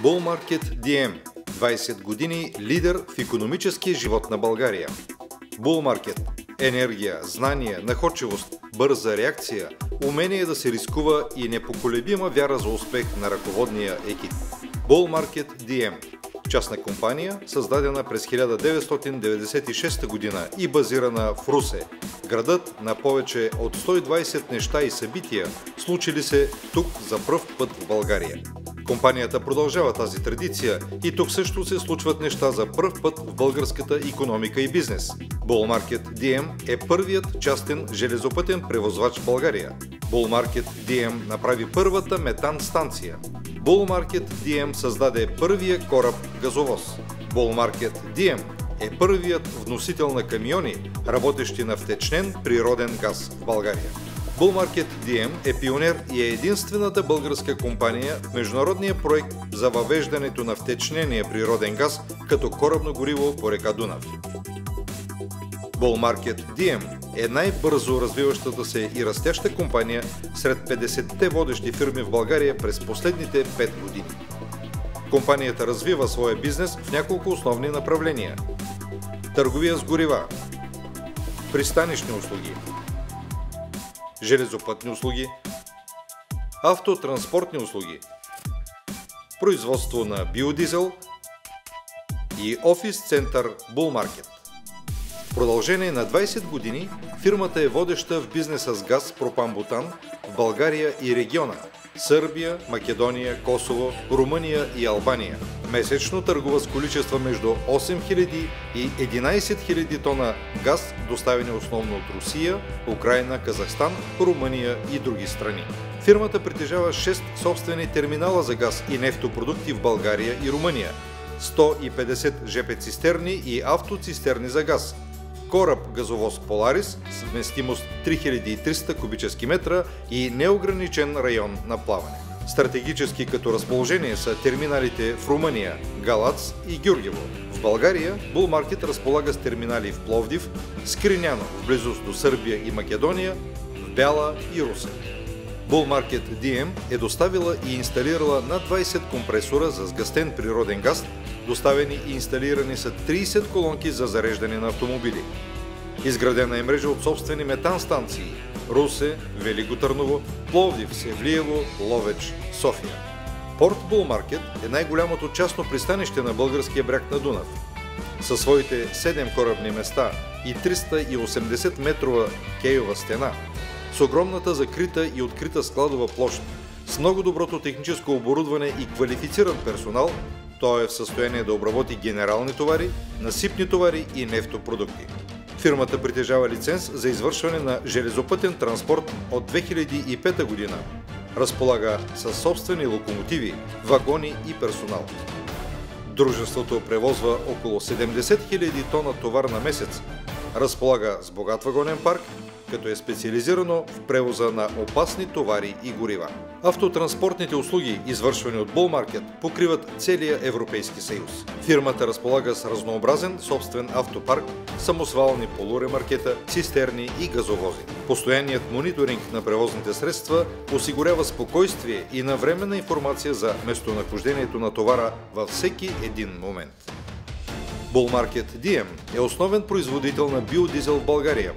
Bullmarket DM. 20 години лидер в икономическия живот на България. Bullmarket. Енергия, знание, находчивост, бърза реакция, умение да се рискува и непоколебима вяра за успех на ръководния екип. Bullmarket DM. Частна компания, създадена през 1996 година и базирана в Русе, градът на повече от 120 неща и събития, случили се тук за пръв път в България. Компанията продължава тази традиция и тук също се случват неща за пръв път в българската икономика и бизнес. Bullmarket DM е първият частен железопътен превозвач в България. Bullmarket DM направи първата метан станция. Bullmarket DM създаде първия кораб газовоз. Bullmarket DM е първият вносител на камиони, работещи на втечнен природен газ в България. Bullmarket DM е пионер и е единствената българска компания в международния проект за въвеждането на втечнения природен газ като корабно гориво по река Дунав. Bullmarket DM е най-бързо развиващата се и растяща компания сред 50-те водещи фирми в България през последните 5 години. Компанията развива своя бизнес в няколко основни направления: търговия с горива, пристанищни услуги, железопътни услуги, автотранспортни услуги, производство на биодизел и офис център Bullmarket. В продължение на 20 години фирмата е водеща в бизнеса с газ пропан-бутан в България и региона – Сърбия, Македония, Косово, Румъния и Албания. Месечно търгува с количества между 8000 и 11 000 тона газ, доставени основно от Русия, Украйна, Казахстан, Румъния и други страни. Фирмата притежава 6 собствени терминала за газ и нефтопродукти в България и Румъния, 150 ЖП цистерни и автоцистерни за газ, кораб газовоз Polaris с вместимост 3300 кубически метра и неограничен район на плаване. Стратегически като разположение са терминалите в Румъния, Галац и Гюргево. В България Bullmarket разполага с терминали в Пловдив, Скриняно в близост до Сърбия и Македония, в Бяла и Русе. Bullmarket DM е доставила и инсталирала над 20 компресора за сгъстен природен газ, доставени и инсталирани са 30 колонки за зареждане на автомобили. Изградена е мрежа от собствени метан станции – Русе, Велико Търново, Пловдив, Севлиево, Ловеч, София. Порт Bullmarket е най-голямото частно пристанище на българския бряг на Дунав. Със своите 7 корабни места и 380 метрова кейова стена, с огромната закрита и открита складова площ, с много доброто техническо оборудване и квалифициран персонал, той е в състояние да обработи генерални товари, насипни товари и нефтопродукти. Фирмата притежава лиценз за извършване на железопътен транспорт от 2005 година. Разполага със собствени локомотиви, вагони и персонал. Дружеството превозва около 70 000 тона товар на месец. Разполага с богат вагонен парк, като е специализирано в превоза на опасни товари и горива. Автотранспортните услуги, извършвани от Bullmarket, покриват целия Европейски съюз. Фирмата разполага с разнообразен собствен автопарк, самосвални полуремаркета, цистерни и газовози. Постоянният мониторинг на превозните средства осигурява спокойствие и навременна информация за местонахождението на товара във всеки един момент. Bullmarket DM е основен производител на биодизел в България.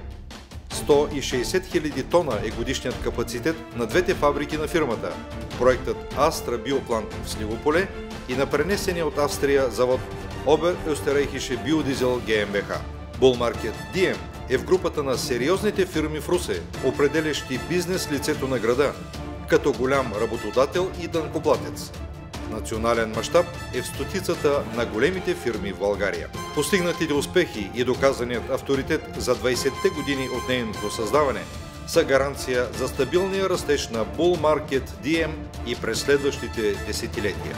160 000 тона е годишният капацитет на двете фабрики на фирмата – проектът Астра Биоплант в Сливополе и на пренесения от Австрия завод Обер-Österreichische Biodiesel GmbH. Bullmarket DM е в групата на сериозните фирми в Русе, определящи бизнес лицето на града, като голям работодател и данъкоплатец. Национален мащаб е в стотицата на големите фирми в България. Постигнатите успехи и доказаният авторитет за 20-те години от нейното създаване са гаранция за стабилния растеж на Bullmarket DM и през следващите десетилетия.